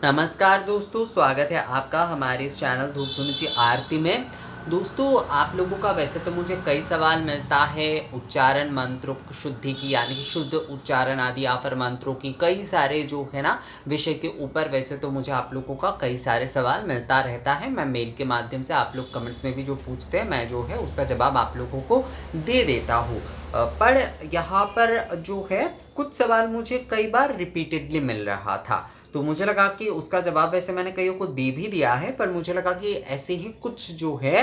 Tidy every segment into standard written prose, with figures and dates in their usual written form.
नमस्कार दोस्तों, स्वागत है आपका हमारे इस चैनल धूप धुनुची आरती में। दोस्तों, आप लोगों का वैसे तो मुझे कई सवाल मिलता है उच्चारण मंत्रों शुद्धि की, यानी कि शुद्ध उच्चारण आदि या फिर मंत्रों की कई सारे जो है ना विषय के ऊपर। वैसे तो मुझे आप लोगों का कई सारे सवाल मिलता रहता है। मैं मेल के माध्यम से आप लोग कमेंट्स में भी जो पूछते हैं, मैं जो है उसका जवाब आप लोगों को दे देता हूँ। पर यहाँ पर जो है कुछ सवाल मुझे कई बार रिपीटेडली मिल रहा था, तो मुझे लगा कि उसका जवाब वैसे मैंने कईयों को दे भी दिया है, पर मुझे लगा कि ऐसे ही कुछ जो है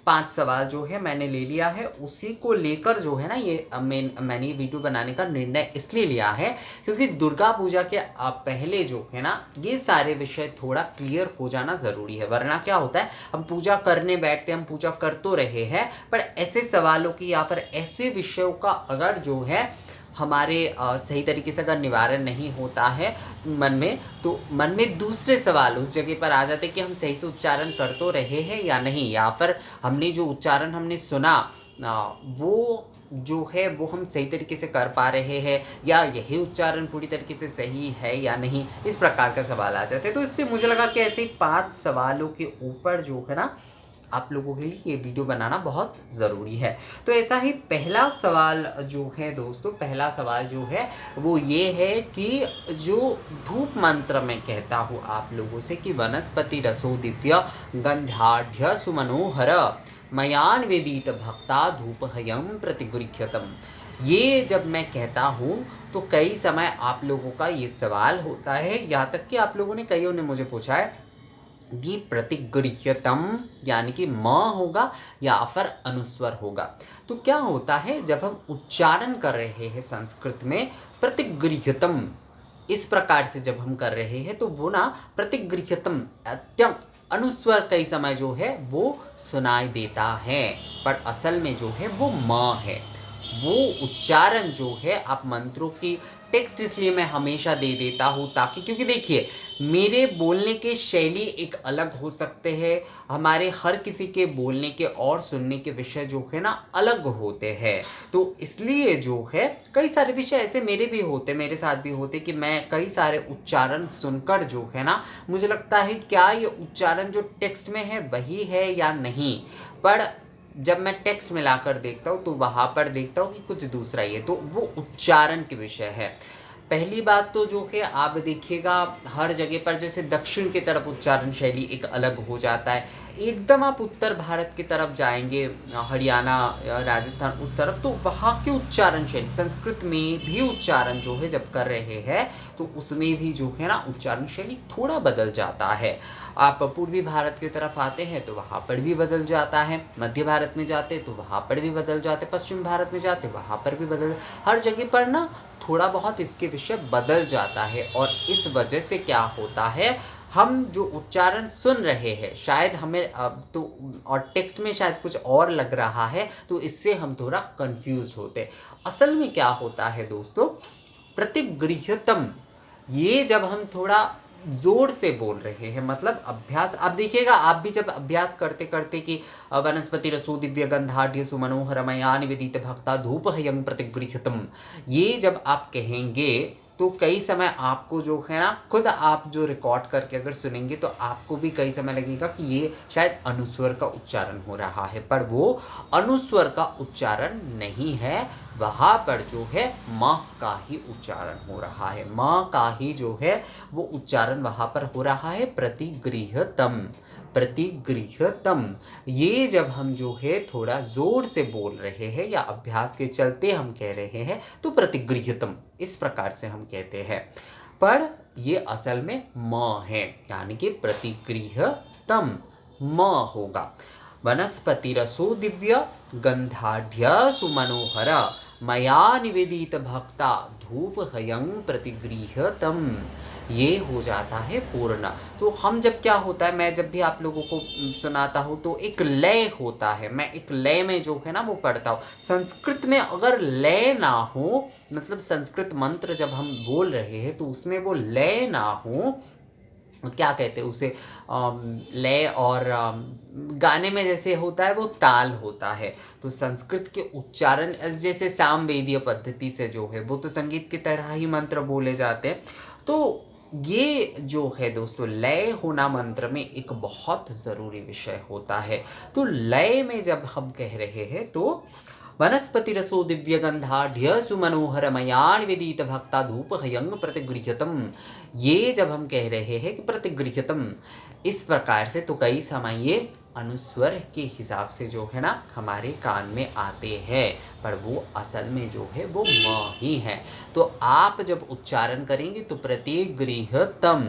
5 सवाल जो है मैंने ले लिया है, उसी को लेकर जो है ना ये मैंने ये वीडियो बनाने का निर्णय इसलिए लिया है क्योंकि दुर्गा पूजा के पहले जो है ना ये सारे विषय थोड़ा क्लियर हो जाना ज़रूरी है। वरना क्या होता है, हम पूजा करने बैठते हैं, हम पूजा कर तो रहे हैं, पर ऐसे सवालों की या फिर ऐसे विषयों का अगर जो है हमारे सही तरीके से अगर निवारण नहीं होता है मन में, तो मन में दूसरे सवाल उस जगह पर आ जाते कि हम सही से उच्चारण कर तो रहे हैं या नहीं, या फिर हमने जो उच्चारण हमने सुना वो जो है वो हम सही तरीके से कर पा रहे हैं, या यही उच्चारण पूरी तरीके से सही है या नहीं, इस प्रकार का सवाल आ जाते हैं। तो इसलिए मुझे लगा कि ऐसे ही 5 सवालों के ऊपर जो है ना आप लोगों के लिए ये वीडियो बनाना बहुत ज़रूरी है। तो ऐसा ही पहला सवाल जो है दोस्तों, पहला सवाल जो है वो ये है कि जो धूप मंत्र में कहता हूँ आप लोगों से कि वनस्पति रसो दिव्य गंधाढ़ सुमनोहर मयान्वेदित भक्ता धूप हयम प्रतिगृह्यतम, ये जब मैं कहता हूँ तो कई समय आप लोगों का ये सवाल होता है, यहाँ तक कि आप लोगों ने कईयों ने मुझे पूछा है ये प्रतिगृह्यतम यानी कि म होगा या फिर अनुस्वर होगा। तो क्या होता है जब हम उच्चारण कर रहे हैं संस्कृत में प्रतिगृह्यतम इस प्रकार से जब हम कर रहे हैं, तो वो ना प्रतिगृह्यतम अत्यंत अनुस्वर कई समय जो है वो सुनाई देता है, पर असल में जो है वो म है। वो उच्चारण जो है आप मंत्रों की टेक्स्ट इसलिए मैं हमेशा दे देता हूँ ताकि, क्योंकि देखिए मेरे बोलने के शैली एक अलग हो सकते हैं, हमारे हर किसी के बोलने के और सुनने के विषय जो है ना अलग होते हैं। तो इसलिए जो है कई सारे विषय ऐसे मेरे भी होते, मेरे साथ भी होते कि मैं कई सारे उच्चारण सुनकर जो है ना मुझे लगता है क्या ये उच्चारण जो टेक्स्ट में है वही है या नहीं, पर जब मैं टेक्स्ट मिलाकर देखता हूँ तो वहाँ पर देखता हूँ कि कुछ दूसरा ही है। तो वो उच्चारण के विषय है। पहली बात तो जो है आप देखिएगा हर जगह पर जैसे दक्षिण की तरफ उच्चारण शैली एक अलग हो जाता है, एकदम आप उत्तर भारत की तरफ जाएंगे, हरियाणा राजस्थान उस तरफ, तो वहाँ की उच्चारण शैली संस्कृत में भी उच्चारण जो है जब कर रहे हैं तो उसमें भी जो है ना उच्चारण शैली थोड़ा बदल जाता है। आप पूर्वी भारत की तरफ आते हैं तो वहाँ पर भी बदल जाता है, मध्य भारत में जाते तो वहाँ पर भी बदल जाते, पश्चिम भारत में जाते वहाँ पर भी बदल, हर जगह पर ना थोड़ा बहुत इसके विषय बदल जाता है। और इस वजह से क्या होता है, हम जो उच्चारण सुन रहे हैं शायद हमें अब तो और टेक्स्ट में शायद कुछ और लग रहा है, तो इससे हम थोड़ा कंफ्यूज होते। असल में क्या होता है दोस्तों, प्रतिगृह्यतम ये जब हम थोड़ा जोर से बोल रहे हैं, मतलब अभ्यास, आप देखिएगा आप भी जब अभ्यास करते करते कि वनस्पति रसो दिव्य गंधाढ़ सुमनोहर मया निवेदित भक्ता धूप हयं प्रतिगृह्यतम, ये जब आप कहेंगे तो कई समय आपको जो है ना खुद आप जो रिकॉर्ड करके अगर सुनेंगे तो आपको भी कई समय लगेगा कि ये शायद अनुस्वर का उच्चारण हो रहा है, पर वो अनुस्वर का उच्चारण नहीं है, वहाँ पर जो है म का ही उच्चारण हो रहा है, म का ही जो है वो उच्चारण वहाँ पर हो रहा है, प्रतिगृह्यतम प्रतिगृह्यतम। ये जब हम जो है थोड़ा जोर से बोल रहे हैं या अभ्यास के चलते हम कह रहे हैं तो प्रतिगृह्यतम इस प्रकार से हम कहते हैं, पर ये असल में म है, यानी कि प्रतिगृह्यतम म होगा। वनस्पति रसो दिव्य गंधाढ़ सुमनोहर मया निवेदित भक्ता धूप हयं प्रतिगृह्यतम, ये हो जाता है पूर्ण। तो हम जब क्या होता है, मैं जब भी आप लोगों को सुनाता हूँ तो एक लय होता है, मैं एक लय में जो है ना वो पढ़ता हूँ। संस्कृत में अगर लय ना हो, मतलब संस्कृत मंत्र जब हम बोल रहे हैं तो उसमें वो लय ना हो, क्या कहते हैं उसे, लय और गाने में जैसे होता है वो ताल होता है। तो संस्कृत के उच्चारण जैसे सामवेदीय पद्धति से जो है वो तो संगीत की तरह ही मंत्र बोले जाते हैं। तो ये जो है दोस्तों लय होना मंत्र में एक बहुत ज़रूरी विषय होता है। तो लय में जब हम कह रहे हैं तो वनस्पति रसो दिव्य गंधाढ़ सुमनोहर मया निवेदित भक्ता धूप हयंग प्रतिगृह्यतम। ये जब हम कह रहे हैं कि प्रतिगृह्यतम इस प्रकार से, तो कई समय ये अनुस्वर के हिसाब से जो है ना हमारे कान में आते हैं, पर वो असल में जो है वो म ही है। तो आप जब उच्चारण करेंगे तो प्रतिगृह्यतम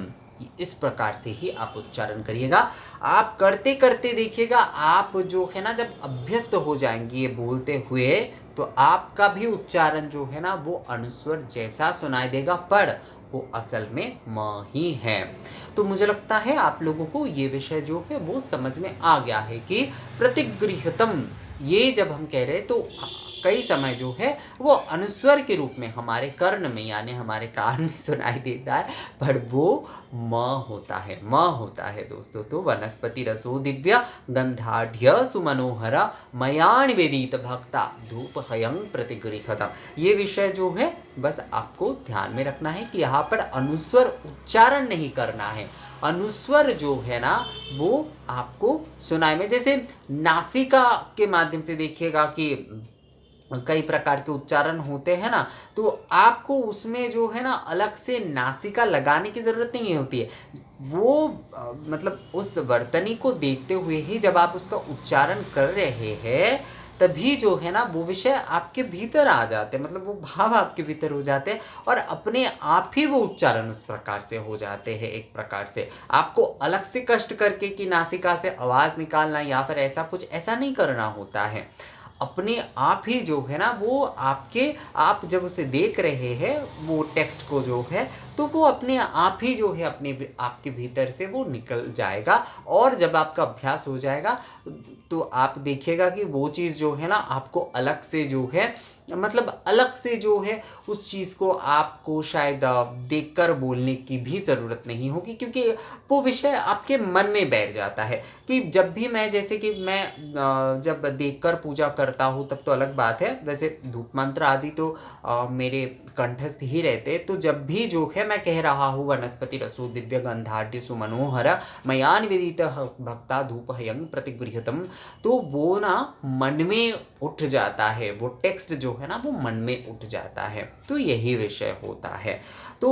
इस प्रकार से ही आप उच्चारण करिएगा। आप करते करते देखिएगा, आप जो है ना जब अभ्यस्त हो जाएंगे ये बोलते हुए, तो आपका भी उच्चारण जो है ना वो अनुस्वर जैसा सुनाई देगा, पर वो असल में म ही है। तो मुझे लगता है आप लोगों को ये विषय जो है वो समझ में आ गया है कि प्रतिगृह्यतम ये जब हम कह रहे हैं तो कई समय जो है वो अनुस्वर के रूप में हमारे कर्ण में यानी हमारे कान में सुनाई देता है, पर वो म होता है दोस्तों। तो वनस्पति रसो दिव्य गंधाढ़ सुमनोहर मया निवेदित भक्ता धूप हयं प्रतिगृह्यतम। ये विषय जो है बस आपको ध्यान में रखना है कि यहाँ पर अनुस्वर उच्चारण नहीं करना है। अनुस्वर जो है ना वो आपको सुनाई में, जैसे नासिका के माध्यम से देखिएगा कि कई प्रकार के उच्चारण होते हैं ना, तो आपको उसमें जो है ना अलग से नासिका लगाने की ज़रूरत नहीं होती है। वो मतलब उस वर्तनी को देखते हुए ही जब आप उसका उच्चारण कर रहे हैं तभी जो है ना वो विषय आपके भीतर आ जाते हैं, मतलब वो भाव आपके भीतर हो जाते हैं और अपने आप ही वो उच्चारण उस प्रकार से हो जाते हैं। एक प्रकार से आपको अलग से कष्ट करके कि नासिका से आवाज़ निकालना या फिर ऐसा कुछ ऐसा नहीं करना होता है। अपने आप ही जो है ना वो आप जब उसे देख रहे हैं वो टेक्स्ट को जो है, तो वो अपने आप ही जो है आपके भीतर से वो निकल जाएगा। और जब आपका अभ्यास हो जाएगा तो आप देखिएगा कि वो चीज़ जो है ना आपको अलग से जो है, मतलब अलग से जो है उस चीज़ को आपको शायद देखकर बोलने की भी ज़रूरत नहीं होगी, क्योंकि वो विषय आपके मन में बैठ जाता है। कि जब भी मैं, जैसे कि मैं जब देखकर पूजा करता हूँ तब तो अलग बात है, वैसे धूप मंत्र आदि तो मेरे कंठस्थ ही रहते। तो जब भी जो है मैं कह रहा हूँ वनस्पति रसो दिव्य गंधाढ़ सुमनोहर मया निवेदित भक्ता धूप हयं प्रतिगृह्यतम, तो वो ना मन में उठ जाता है, वो टेक्स्ट जो है ना वो मन में उठ जाता है। तो यही विषय होता है। तो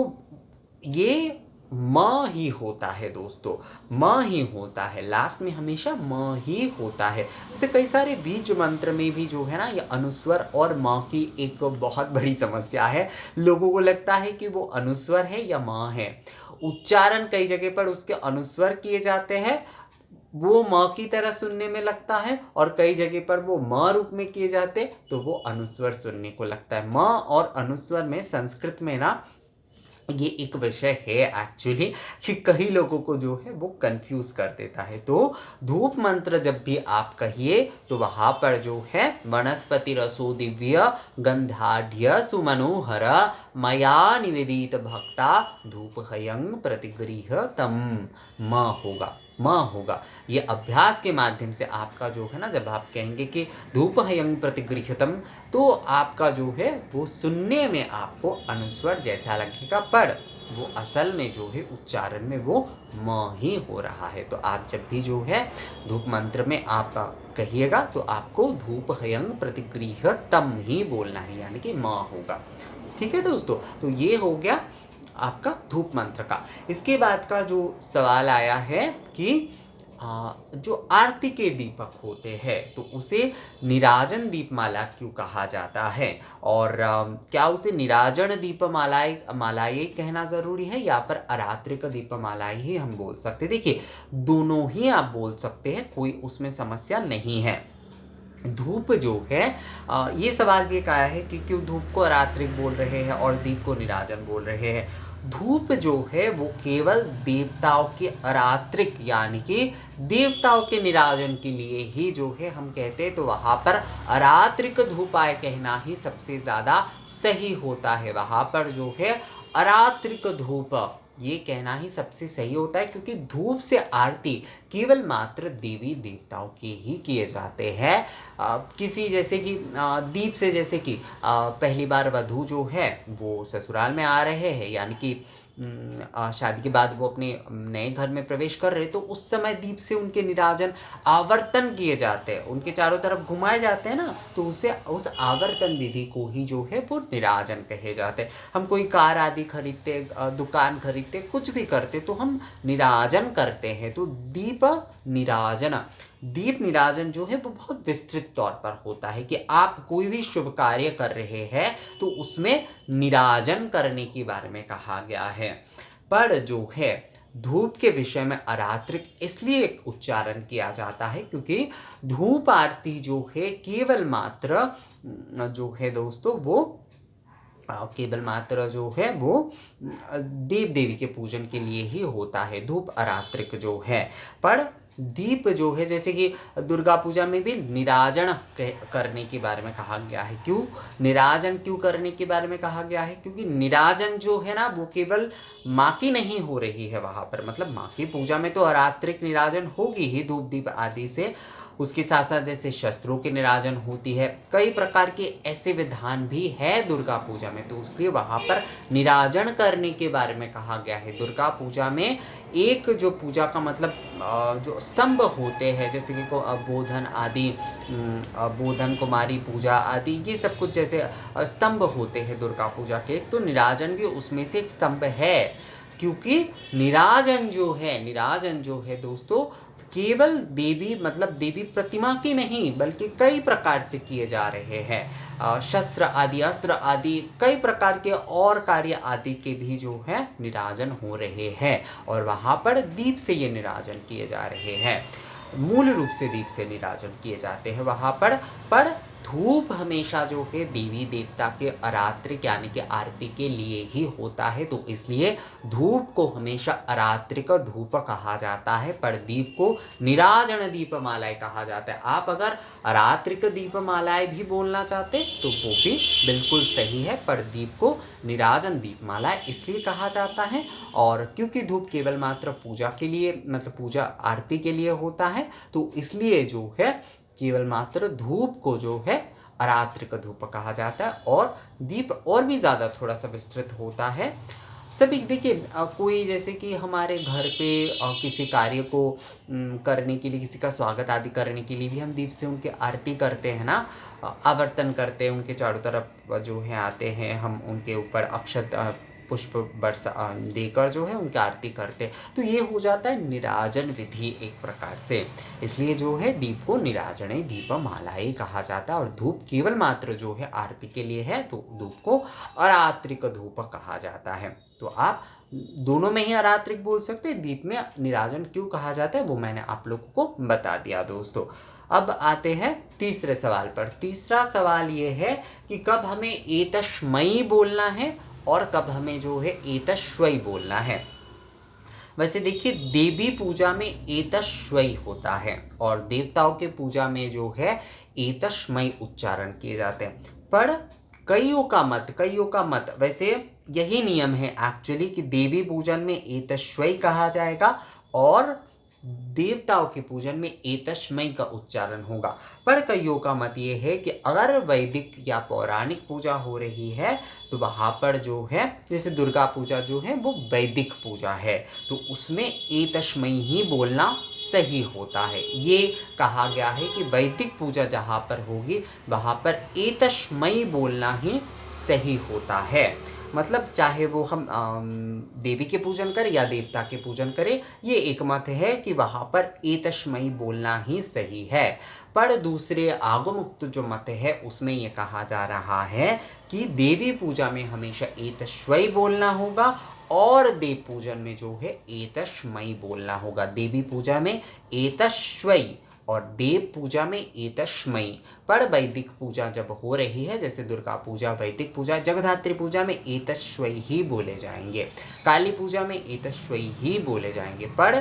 ये म ही होता है दोस्तों, म ही होता है, लास्ट में हमेशा म ही होता है। इससे कई सारे बीज मंत्र में भी जो है ना ये अनुस्वर और म की एक बहुत बड़ी समस्या है। लोगों को लगता है कि वो अनुस्वर है या म है। उच्चारण कई जगह पर उसके अनुस्वर किए जाते हैं, वो म की तरह सुनने में लगता है, और कई जगह पर वो म रूप में किए जाते तो वो अनुस्वर सुनने को लगता है। म और अनुस्वर में संस्कृत में ना ये एक विषय है एक्चुअली, कि कई लोगों को जो है वो कंफ्यूज कर देता है। तो धूप मंत्र जब भी आप कहिए तो वहाँ पर जो है वनस्पति रसो दिव्य गंधाढ़ सुमनोहर मया निवेदित भक्ता धूप हयं प्रतिगृह्यतम म होगा। ये अभ्यास के माध्यम से आपका जो है ना, जब आप कहेंगे कि धूप हयं प्रतिगृह्यतम, तो आपका जो है वो सुनने में आपको अनुस्वर जैसा लगेगा, पर वो असल में जो है उच्चारण में वो म ही हो रहा है। तो आप जब भी जो है धूप मंत्र में आप कहिएगा तो आपको धूप हयं प्रतिगृह्यतम ही बोलना है, यानी कि म होगा। ठीक है दोस्तों, तो ये हो गया आपका धूप मंत्र का। इसके बाद का जो सवाल आया है कि जो आरती के दीपक होते हैं तो उसे निराजन दीपमाला क्यों कहा जाता है, और क्या उसे निराजन दीपमालाएं कहना ज़रूरी है या फिर अरात्रिक दीपमालाएं ही हम बोल सकते हैं। देखिए दोनों ही आप बोल सकते हैं, कोई उसमें समस्या नहीं है। धूप जो है ये सवाल भी एक आया है कि क्यों धूप को अरात्रिक बोल रहे हैं और दीप को निराजन बोल रहे हैं। धूप जो है वो केवल देवताओं के अरात्रिक यानी कि देवताओं के निराजन के लिए ही जो है हम कहते हैं, तो वहाँ पर अरात्रिक धूपाय कहना ही सबसे ज़्यादा सही होता है। वहाँ पर जो है अरात्रिक धूप ये कहना ही सबसे सही होता है, क्योंकि धूप से आरती केवल मात्र देवी देवताओं के ही किए जाते हैं। किसी जैसे कि दीप से, जैसे कि पहली बार वधू जो है वो ससुराल में आ रहे हैं, यानी कि शादी के बाद वो अपने नए घर में प्रवेश कर रहे, तो उस समय दीप से उनके निराजन आवर्तन किए जाते हैं, उनके चारों तरफ घुमाए जाते हैं ना, तो उसे उस आवर्तन विधि को ही जो है वो निराजन कहे जाते हैं। हम कोई कार आदि खरीदते, दुकान खरीदते, कुछ भी करते तो हम निराजन करते हैं। तो दीप निराजन, दीप निराजन जो है वो बहुत विस्तृत तौर पर होता है कि आप कोई भी शुभ कार्य कर रहे हैं तो उसमें निराजन करने के बारे में कहा गया है। पर जो है धूप के विषय में अरात्रिक इसलिए उच्चारण किया जाता है क्योंकि धूप आरती जो है केवल मात्र जो है दोस्तों वो केवल मात्र जो है वो देव देवी के पूजन के लिए ही होता है, धूप अरात्रिक जो है। पर दीप जो है, जैसे कि दुर्गा पूजा में भी निराजन करने के बारे में कहा गया है। क्यों निराजन क्यों करने के बारे में कहा गया है? क्योंकि निराजन जो है ना वो केवल माँ की नहीं हो रही है वहाँ पर, मतलब माँ की पूजा में तो अरात्रिक निराजन होगी ही धूप दीप आदि से, उसके साथ साथ जैसे शस्त्रों की निराजन होती है, कई प्रकार के ऐसे विधान भी है दुर्गा पूजा में, तो इसलिए वहाँ पर निराजन करने के बारे में कहा गया है। दुर्गा पूजा में एक जो पूजा का मतलब जो स्तंभ होते हैं, जैसे कि बोधन आदि, बोधन कुमारी पूजा आदि, ये सब कुछ जैसे स्तंभ होते हैं दुर्गा पूजा के, तो निराजन भी उसमें से एक स्तंभ है। क्योंकि निराजन जो है दोस्तों केवल देवी मतलब देवी प्रतिमा की नहीं बल्कि कई प्रकार से किए जा रहे हैं। शस्त्र आदि, अस्त्र आदि, कई प्रकार के और कार्य आदि के भी जो है निराजन हो रहे हैं, और वहाँ पर दीप से ये निराजन किए जा रहे हैं, मूल रूप से दीप से निराजन किए जाते हैं वहाँ पर धूप हमेशा जो है देवी देवता के अरात्रिक यानी कि आरती के लिए ही होता है, तो इसलिए धूप को हमेशा अरात्रिक धूप कहा जाता है, पर दीप को निराजन दीपमालाएं कहा जाता है। आप अगर अरात्रिक दीपमालाएं भी बोलना चाहते तो वो भी बिल्कुल सही है, पर दीप को निराजन दीपमालाएं इसलिए कहा जाता है, और क्योंकि धूप केवल मात्र पूजा के लिए मतलब पूजा आरती के लिए होता है, तो इसलिए जो है केवल मात्र धूप को जो है अरात्रिक धूप कहा जाता है, और दीप और भी ज़्यादा थोड़ा सा विस्तृत होता है। सभी देखिए कोई जैसे कि हमारे घर पे किसी कार्य को करने के लिए, किसी का स्वागत आदि करने के लिए भी हम दीप से उनकी आरती करते हैं ना, आवर्तन करते हैं, उनके चारों तरफ जो है आते हैं, हम उनके ऊपर अक्षत पुष्प बरसा देकर जो है उनकी आरती करते हैं, तो ये हो जाता है निराजन विधि एक प्रकार से। इसलिए जो है दीप को निराजने दीपमालाएं कहा जाता है, और धूप केवल मात्र जो है आरती के लिए है, तो धूप को अरात्रिक धूप कहा जाता है। तो आप दोनों में ही अरात्रिक बोल सकते हैं, दीप में निराजन क्यों कहा जाता है वो मैंने आप लोगों को बता दिया दोस्तों। अब आते हैं तीसरे सवाल पर। तीसरा सवाल ये है कि कब हमें एतस्मै बोलना है और कब हमें जो है एतश्वई बोलना है। वैसे देखिए देवी पूजा में एतश्वई होता है और देवताओं के पूजा में जो है एतस्मै उच्चारण किए जाते हैं, पर कईयों का मत वैसे यही नियम है एक्चुअली कि देवी पूजन में एतश्वई कहा जाएगा और देवताओं के पूजन में एतस्मै का उच्चारण होगा। पर कईयों का मत ये है कि अगर वैदिक या पौराणिक पूजा हो रही है तो वहाँ पर जो है जैसे दुर्गा पूजा जो है वो वैदिक पूजा है, तो उसमें एतस्मै ही बोलना सही होता है। ये कहा गया है कि वैदिक पूजा जहाँ पर होगी वहाँ पर एतस्मै बोलना ही सही होता है। मतलब चाहे वो हम देवी के पूजन करें या देवता के पूजन करें, ये एक मत है कि वहाँ पर एतस्मै बोलना ही सही है। पर दूसरे आगमुक्त जो मत है उसमें ये कहा जा रहा है कि देवी पूजा में हमेशा एतश्वई बोलना होगा और देव पूजन में जो है एतस्मै बोलना होगा। देवी पूजा में एतश्वई और देव पूजा में एतस्मै। पर वैदिक पूजा जब हो रही है जैसे दुर्गा पूजा, वैदिक पूजा, जगद्धात्री पूजा में एतस्मै ही बोले जाएंगे, काली पूजा में एतस्मै ही बोले जाएंगे। पर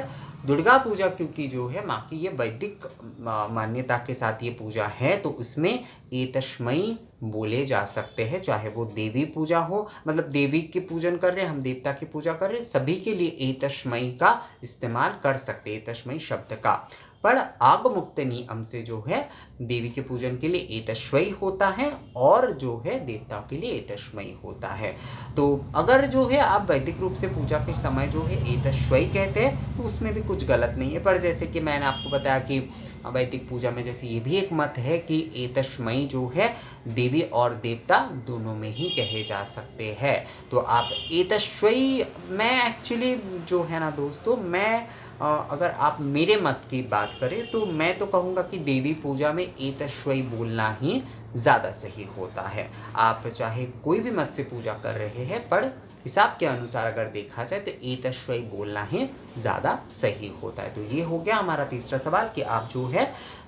दुर्गा पूजा क्योंकि जो है माँ की ये वैदिक मान्यता के साथ ये पूजा है, तो इसमें एतस्मै बोले जा सकते हैं, चाहे वो देवी पूजा हो, मतलब देवी के पूजन कर रहे हैं, हम देवता की पूजा कर रहे हैं, सभी के लिए एतस्मै का इस्तेमाल कर सकते हैं, एतस्मै शब्द का। पर आगमुक्तनी अम से जो है देवी के पूजन के लिए एतश्वई होता है और जो है देवताओं के लिए एतश्मयी होता है। तो अगर जो है आप वैदिक रूप से पूजा के समय जो है एतश्वई कहते हैं तो उसमें भी कुछ गलत नहीं है। पर जैसे कि मैंने आपको बताया कि वैदिक पूजा में जैसे ये भी एक मत है कि एतश्मयी जो है देवी और देवता दोनों में ही कहे जा सकते हैं। तो आप एतश्वई, मैं एक्चुअली जो है ना दोस्तों, मैं अगर आप मेरे मत की बात करें तो मैं तो कहूँगा कि देवी पूजा में एतश्वई बोलना ही ज़्यादा सही होता है। आप चाहे कोई भी मत से पूजा कर रहे हैं, पर हिसाब के अनुसार अगर देखा जाए तो एतश्वई बोलना ही ज़्यादा सही होता है। तो ये हो गया हमारा तीसरा सवाल कि आप जो है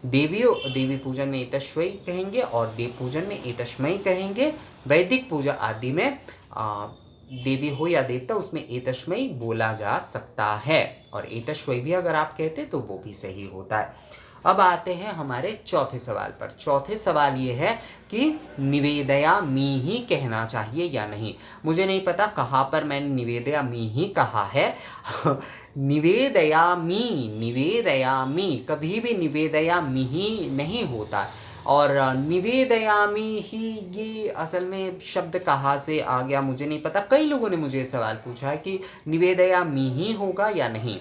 देवी पूजन में एतश्वई कहेंगे और देव पूजन में एतश्मयी कहेंगे। वैदिक पूजा आदि में देवी हो या देवता उसमें एतश्मयी बोला जा सकता है, और एतश्वई भी अगर आप कहते तो वो भी सही होता है। अब आते हैं हमारे चौथे सवाल पर। चौथे सवाल ये है कि निवेदयामि ही कहना चाहिए या नहीं। मुझे नहीं पता कहाँ पर मैंने निवेदयामि ही कहा है। निवेदयामि कभी भी निवेदयामि ही नहीं होता। और निवेदयामि ही ये असल में शब्द कहाँ से आ गया मुझे नहीं पता। कई लोगों ने मुझे सवाल पूछा है कि निवेदयामि ही होगा या नहीं,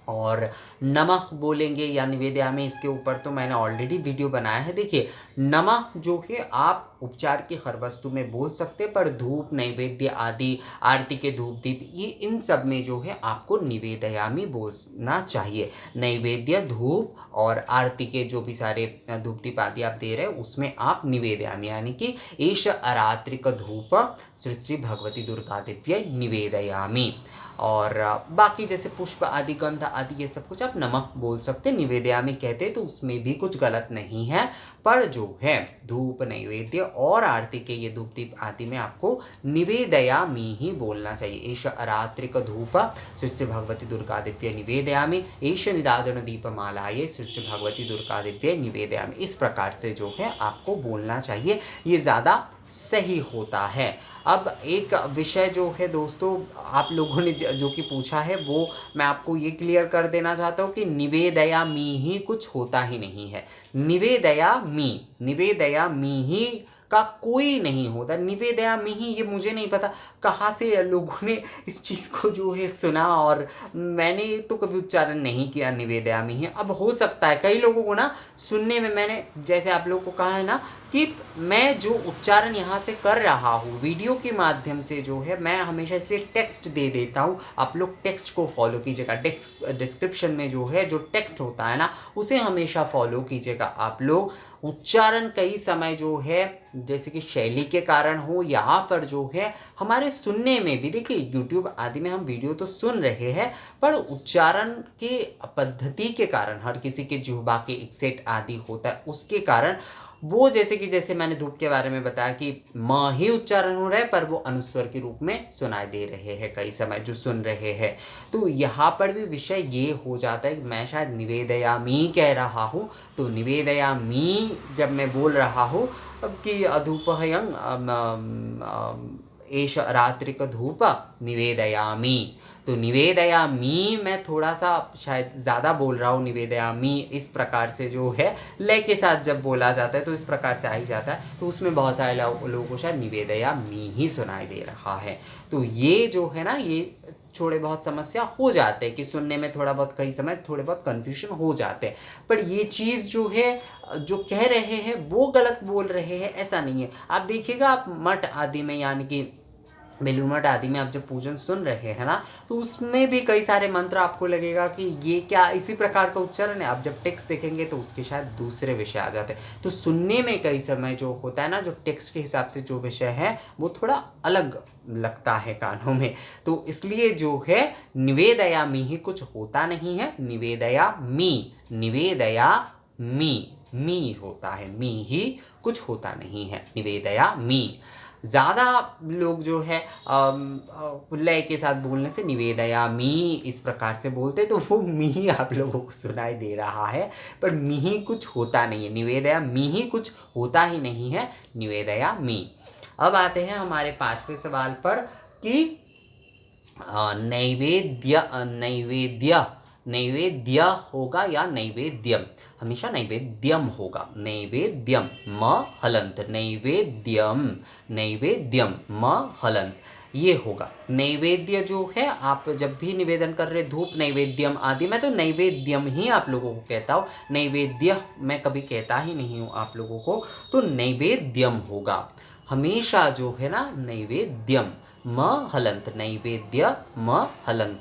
और नमः बोलेंगे या निवेदयामि, इसके ऊपर तो मैंने ऑलरेडी वीडियो बनाया है। देखिए, नमः जो है आप उपचार की हर वस्तु में बोल सकते, पर धूप नैवेद्य आदि आरती के धूप दीप ये इन सब में जो है आपको निवेदयामि बोलना चाहिए। नैवेद्य धूप और आरती के जो भी सारे धूप दीप आदि आप दे रहे हैं उसमें आप निवेदयामि, यानी कि एष अरात्रिक धूप श्री श्री भगवती दुर्गा दिव्य निवेदयामि। और बाकी जैसे पुष्प आदि गंध आदि ये सब कुछ आप नमक बोल सकते, निवेदयामि कहते तो उसमें भी कुछ गलत नहीं है। पर जो है धूप नैवेद्य और आरती के ये धूप दीप आदि में आपको निवेदयामि ही बोलना चाहिए। एष अरात्रिक धूप श्री श्री भगवती दुर्गा दिव्य निवेदयामि, एष नीराजन दीपमालाये श्री श्री भगवती दुर्गा दिव्य निवेदयामि, इस प्रकार से जो है आपको बोलना चाहिए, ये ज़्यादा सही होता है। अब एक विषय जो है दोस्तों आप लोगों ने जो कि पूछा है वो मैं आपको ये क्लियर कर देना चाहता हूँ कि निवेदयामि ही कुछ होता ही नहीं है। निवेदयामि ही का कोई नहीं होता। निवेदयामि ही, ये मुझे नहीं पता कहाँ से लोगों ने इस चीज़ को जो है सुना, और मैंने तो कभी उच्चारण नहीं किया निवेदयामि ही। अब हो सकता है कई लोगों को ना सुनने में, मैंने जैसे आप लोगों को कहा है ना कि मैं जो उच्चारण यहाँ से कर रहा हूँ वीडियो के माध्यम से जो है मैं हमेशा इसलिए टेक्स्ट दे देता हूँ, आप लोग टेक्स्ट को फॉलो कीजिएगा। टेक्स्ट डिस्क्रिप्शन में जो है जो टेक्स्ट होता है ना उसे हमेशा फॉलो कीजिएगा आप लोग। उच्चारण कई समय जो है जैसे कि शैली के कारण हो या फिर जो है हमारे सुनने में भी, देखिए YouTube आदि में हम वीडियो तो सुन रहे हैं, पर उच्चारण के पद्धति के कारण हर किसी के जिह्वा के एक सेट आदि होता है, उसके कारण वो जैसे मैंने धूप के बारे में बताया कि म ही उच्चारण हो रहा है पर वो अनुस्वर के रूप में सुनाई दे रहे हैं कई समय जो सुन रहे हैं। तो यहाँ पर भी विषय ये हो जाता है कि मैं शायद निवेदयामि कह रहा हूँ, तो निवेदयामि जब मैं बोल रहा हूँ अब कि अधूपहयं एष रात्रिक धूप निवेदयामि, तो निवेदयामि मैं थोड़ा सा शायद ज़्यादा बोल रहा हूँ। निवेदयामि इस प्रकार से जो है लय के साथ जब बोला जाता है तो इस प्रकार से आ ही जाता है, तो उसमें बहुत सारे लोगों को शायद निवेदयामि ही सुनाई दे रहा है। तो ये जो है ना ये थोड़े बहुत समस्या हो जाते हैं कि सुनने में थोड़ा बहुत कई समय थोड़े बहुत कन्फ्यूजन हो जाते हैं, पर ये चीज़ जो है जो कह रहे हैं वो गलत बोल रहे हैं ऐसा नहीं है। आप देखिएगा आप मठ आदि में यानी कि बेलूर मठ आदि में आप जब पूजन सुन रहे हैं ना तो उसमें भी कई सारे मंत्र आपको लगेगा कि ये क्या इसी प्रकार का उच्चारण है। आप जब टेक्स्ट देखेंगे तो उसके शायद दूसरे विषय आ जाते हैं, तो सुनने में कई समय जो होता है ना जो टेक्स्ट के हिसाब से जो विषय है वो थोड़ा अलग लगता है कानों में। तो इसलिए जो है निवेदयामि ही कुछ होता नहीं है, निवेदयामि होता है, मी ही कुछ होता नहीं है, निवेदयामि। ज़्यादा लोग जो है लय के साथ बोलने से निवेदयामि इस प्रकार से बोलते तो वो मी आप लोगों को सुनाई दे रहा है, पर मी ही कुछ होता नहीं है, निवेदयामि ही कुछ होता ही नहीं है, निवेदयामि। अब आते हैं हमारे पांचवें सवाल पर कि नैवेद्य होगा या नैवेद्यम, हमेशा नैवेद्यम होगा। नैवेद्यम म हलंत, नैवेद्यम, नैवेद्यम म हलंत, ये होगा। नैवेद्य जो है, आप जब भी निवेदन कर रहे धूप नैवेद्यम आदि, मैं तो नैवेद्यम ही आप लोगों को कहता हूँ, नैवेद्य मैं कभी कहता ही नहीं हूँ आप लोगों को, तो नैवेद्यम होगा हमेशा जो है ना, नैवेद्यम म हलंत, नैवेद्य म हलंत,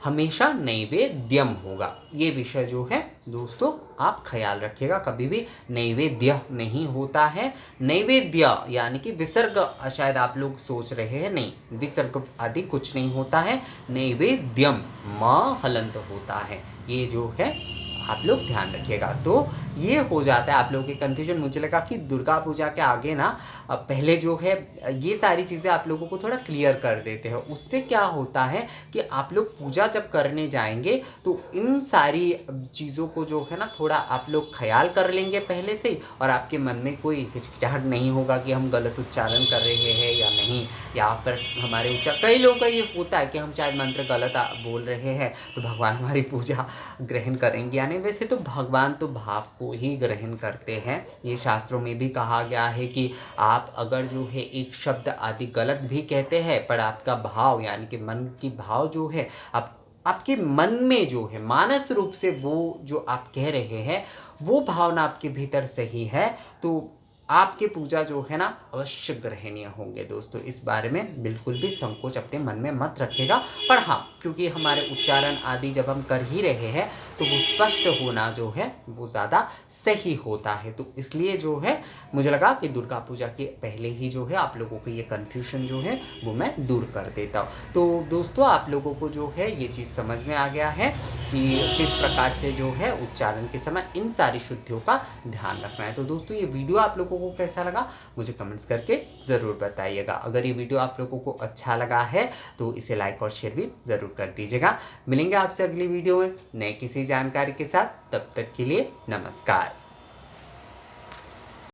हमेशा नैवेद्यम होगा। ये विषय जो है दोस्तों आप ख्याल रखिएगा, कभी भी नैवेद्य नहीं होता है। नैवेद्य यानी कि विसर्ग, शायद आप लोग सोच रहे हैं, नहीं, विसर्ग आदि कुछ नहीं होता है, नैवेद्यम म हलंत होता है। ये जो है आप लोग ध्यान रखिएगा। तो ये हो जाता है आप लोगों के कन्फ्यूजन। मुझे लगा कि दुर्गा पूजा के आगे ना पहले जो है ये सारी चीज़ें आप लोगों को थोड़ा क्लियर कर देते हैं। उससे क्या होता है कि आप लोग पूजा जब करने जाएंगे तो इन सारी चीज़ों को जो है ना थोड़ा आप लोग ख्याल कर लेंगे पहले से ही, और आपके मन में कोई हिचकिचाहट नहीं होगा कि हम गलत उच्चारण कर रहे हैं या नहीं, या फिर हमारे कई लोगों का ये होता है कि हम शायद मंत्र गलत बोल रहे हैं तो भगवान हमारी पूजा ग्रहण करेंगे या नहीं। वैसे तो भगवान तो भाव को ही ग्रहण करते हैं। ये शास्त्रों में भी कहा गया है कि आप अगर जो है एक शब्द आदि गलत भी कहते हैं, पर आपका भाव यानी कि मन की भाव जो है, आपके मन में जो है मानस रूप से वो जो आप कह रहे हैं वो भावना आपके भीतर सही है, तो आपके पूजा जो है ना अवश्य ग्रहणीय होंगे। दोस्तों इस बारे में बिल्कुल भी संकोच अपने मन में मत रखिएगा। पर हाँ, क्योंकि हमारे उच्चारण आदि जब हम कर ही रहे हैं तो वो स्पष्ट होना जो है वो ज़्यादा सही होता है। तो इसलिए जो है मुझे लगा कि दुर्गा पूजा के पहले ही जो है आप लोगों को ये कन्फ्यूजन जो है वो मैं दूर कर देता हूँ। तो दोस्तों आप लोगों को जो है ये चीज़ समझ में आ गया है कि किस प्रकार से जो है उच्चारण के समय इन सारी शुद्धियों का ध्यान रखना है। तो दोस्तों ये वीडियो आप लोगों को कैसा लगा मुझे कमेंट्स करके ज़रूर बताइएगा। अगर ये वीडियो आप लोगों को अच्छा लगा है तो इसे लाइक और शेयर भी ज़रूर कर दीजिएगा। मिलेंगे आपसे अगली वीडियो में नए किसी जानकारी के साथ, तब तक के लिए नमस्कार।